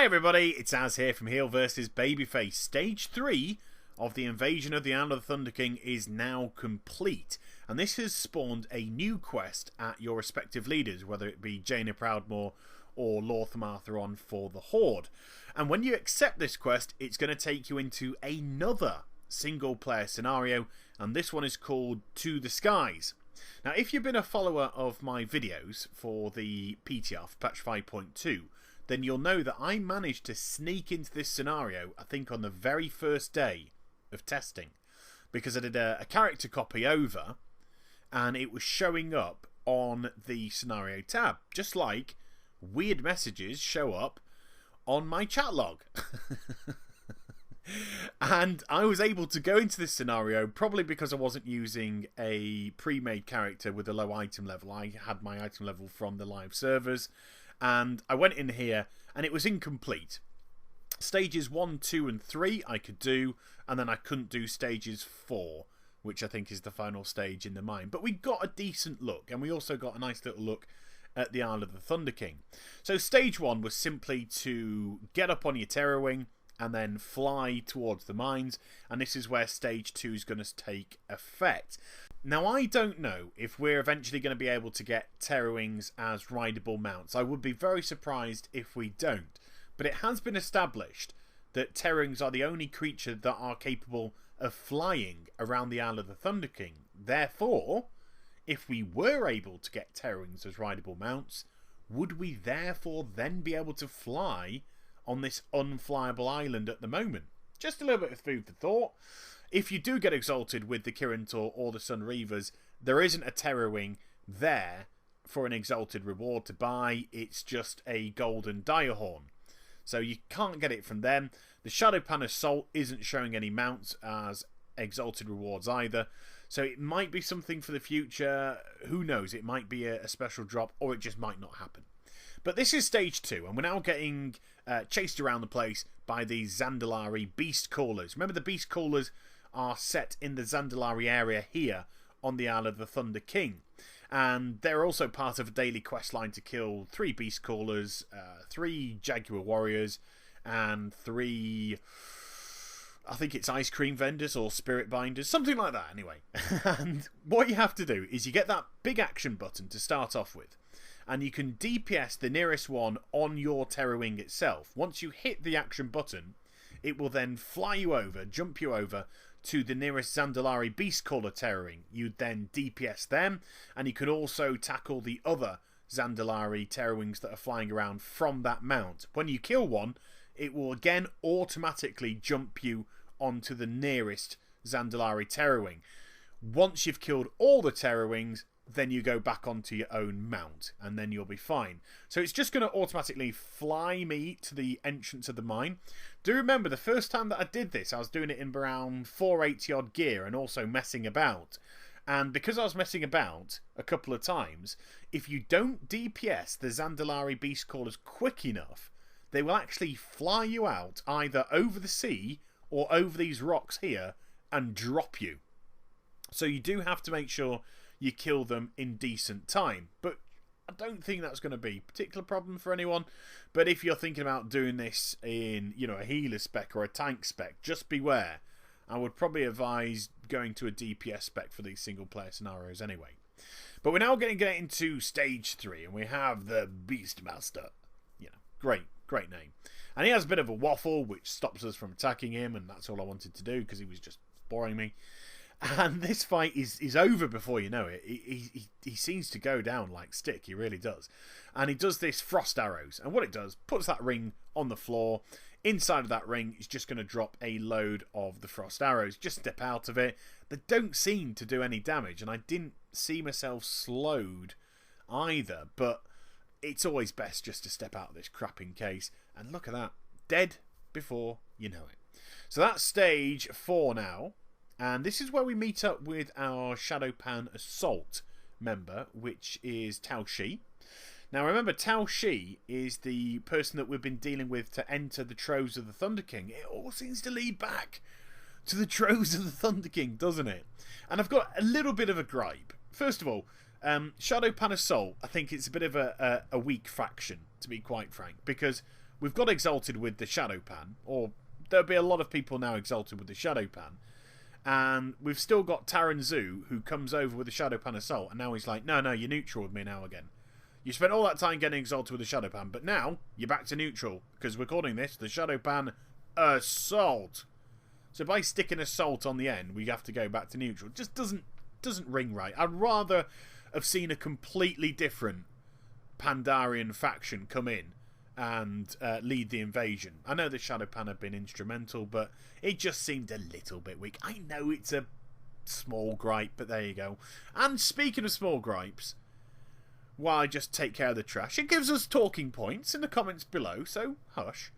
Hi everybody, it's Az here from Heel vs Babyface. Stage 3 of the invasion of the Isle of the Thunder King is now complete. And this has spawned a new quest at your respective leaders, whether it be Jaina Proudmoore or Lortham Artheron for the Horde. And when you accept this quest, it's going to take you into another single player scenario, and this one is called To the Skies. Now, if you've been a follower of my videos for the PTR, for patch 5.2, then you'll know that I managed to sneak into this scenario, I think on the very first day of testing, because I did a character copy over and it was showing up on the scenario tab, just like weird messages show up on my chat log. And I was able to go into this scenario probably because I wasn't using a pre-made character with a low item level. I had my item level from the live servers, and I went in here and it was incomplete. Stages 1, 2 and 3 I could do, and then I couldn't do stages 4, which I think is the final stage in the mine. But we got a decent look, and we also got a nice little look at the Isle of the Thunder King. So stage 1 was simply to get up on your terror wing and then fly towards the mines, and this is where stage 2 is going to take effect. Now, I don't know if we're eventually going to be able to get terror wings as rideable mounts. I would be very surprised if we don't, but it has been established that terror wings are the only creature that are capable of flying around the Isle of the Thunder King. Therefore, if we were able to get terror wings as rideable mounts, would we therefore then be able to fly on this unflyable island at the moment? Just a little bit of food for thought. If you do get exalted with the Kirintor or the Sun Reavers, there isn't a terror wing there for an exalted reward to buy. It's just a golden dire horn, so you can't get it from them. The Shadowpan Assault isn't showing any mounts as exalted rewards either, so it might be something for the future. Who knows? It might be a special drop, or it just might not happen. But this is stage 2, and we're now getting chased around the place by these Zandalari Beast Callers. Remember, the Beast Callers are set in the Zandalari area here on the Isle of the Thunder King. And they're also part of a daily quest line to kill 3 Beast Callers, 3 Jaguar Warriors, and 3... I think it's ice cream vendors or spirit binders, something like that anyway. And what you have to do is you get that big action button to start off with, and you can DPS the nearest one on your terror wing itself. Once you hit the action button, it will then fly you over, jump you over to the nearest Zandalari Beastcaller terror wing. You then DPS them, and you can also tackle the other Zandalari terror wings that are flying around from that mount. When you kill one, it will again automatically jump you onto the nearest Zandalari terror wing. Once you've killed all the terror wings, then you go back onto your own mount, and then you'll be fine. So it's just going to automatically fly me to the entrance of the mine. Do remember, the first time that I did this, I was doing it in around 480 odd gear and also messing about. And because I was messing about a couple of times, if you don't DPS the Zandalari Beast Callers quick enough, they will actually fly you out either over the sea or over these rocks here and drop you. So you do have to make sure you kill them in decent time. But I don't think that's going to be a particular problem for anyone. But if you're thinking about doing this in, you know, a healer spec or a tank spec, just beware. I would probably advise going to a DPS spec for these single player scenarios anyway. But we're now going to get into stage 3, and we have the Beastmaster. You know, great name. And he has a bit of a waffle, which stops us from attacking him, and that's all I wanted to do because he was just boring me. And this fight is over before you know it. He seems to go down like stick. He really does. And he does this frost arrows. And what it does, puts that ring on the floor. Inside of that ring is just going to drop a load of the frost arrows. Just step out of it. They don't seem to do any damage. And I didn't see myself slowed either. But it's always best just to step out of this crap in case. And look at that. Dead before you know it. So that's stage 4 now. And this is where we meet up with our Shadowpan Assault member, which is Tao Shi. Now remember, Tao Shi is the person that we've been dealing with to enter the Troves of the Thunder King. It all seems to lead back to the Troves of the Thunder King, doesn't it? And I've got a little bit of a gripe. First of all, Shadowpan Assault, I think it's a bit of a weak faction, to be quite frank, because we've got Exalted with the Shadow Pan, or there'll be a lot of people now Exalted with the Shadow Pan. And we've still got Taran Zoo, who comes over with the Shadow Pan Assault, and now he's like, no, you're neutral with me now again. You spent all that time getting Exalted with the Shadow Pan, but now you're back to neutral, because recording this, the Shadow Pan Assault. So by sticking Assault on the end, we have to go back to neutral. It just doesn't ring right. I'd rather have seen a completely different Pandarian faction come in and lead the invasion. I know the Shadow Pan have been instrumental, but it just seemed a little bit weak. I know it's a small gripe, but there you go. And speaking of small gripes, while I just take care of the trash, it gives us talking points in the comments below, so hush.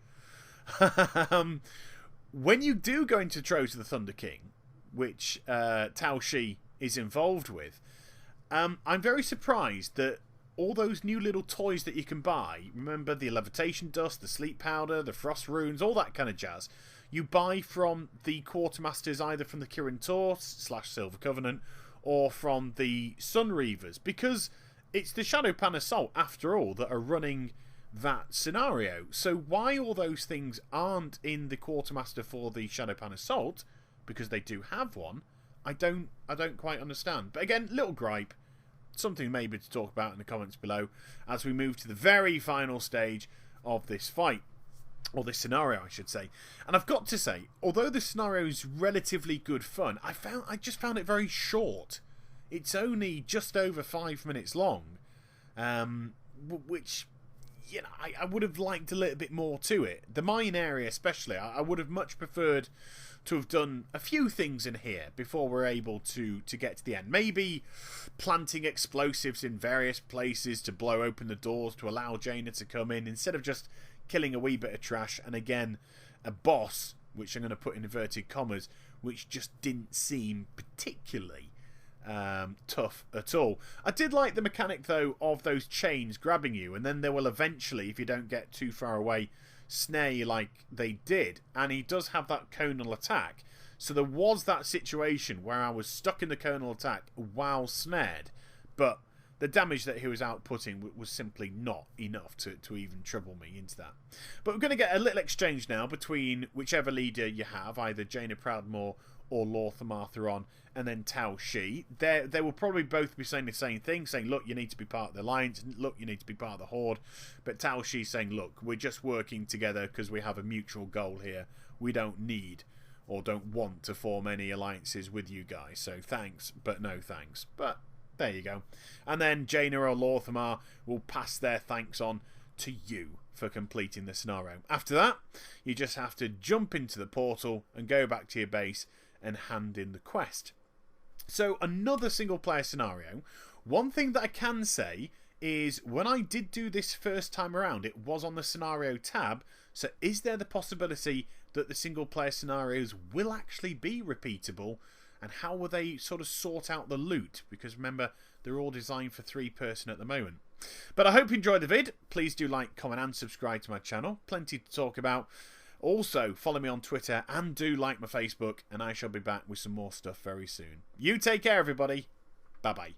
When you do go into Troves of the Thunder King, which Tao Shi is involved with, I'm very surprised that all those new little toys that you can buy, remember the levitation dust, the sleep powder, the frost runes, all that kind of jazz, you buy from the quartermasters either from the Kirin Tor / Silver Covenant or from the Sun Reavers, because it's the Shadow Pan Assault after all that are running that scenario. So why all those things aren't in the quartermaster for the Shadow Pan Assault, because they do have one, I don't quite understand. But again, little gripe. Something maybe to talk about in the comments below as we move to the very final stage of this fight, or this scenario I should say. And I've got to say, although the scenario is relatively good fun, I just found it very short. It's only just over 5 minutes long, which, you know, I would have liked a little bit more to it. The mine area especially, I would have much preferred to have done a few things in here before we're able to get to the end. Maybe planting explosives in various places to blow open the doors to allow Jaina to come in, instead of just killing a wee bit of trash. And again, a boss, which I'm going to put in inverted commas, which just didn't seem particularly tough at all. I did like the mechanic though of those chains grabbing you, and then they will eventually, if you don't get too far away, snare you like they did. And he does have that conal attack, so there was that situation where I was stuck in the conal attack while snared, but the damage that he was outputting was simply not enough to even trouble me into that. But we're going to get a little exchange now between whichever leader you have, either Jaina Proudmoore or Lorthamar Theron, and then Tao Shi. They will probably both be saying the same thing, saying, look, you need to be part of the Alliance, look, you need to be part of the Horde. But Tao Shi saying, look, we're just working together because we have a mutual goal here. We don't need or don't want to form any alliances with you guys. So thanks, but no thanks. But there you go. And then Jaina or Lorthamar will pass their thanks on to you for completing the scenario. After that, you just have to jump into the portal and go back to your base and hand in the quest. So another single player scenario. One thing that I can say is when I did do this first time around, it was on the scenario tab. So is there the possibility that the single player scenarios will actually be repeatable? And how will they sort of sort out the loot? Because remember, they're all designed for 3-person at the moment. But I hope you enjoyed the vid. Please do like, comment and subscribe to my channel. Plenty to talk about. Also, follow me on Twitter and do like my Facebook. And I shall be back with some more stuff very soon. You take care, everybody. Bye-bye.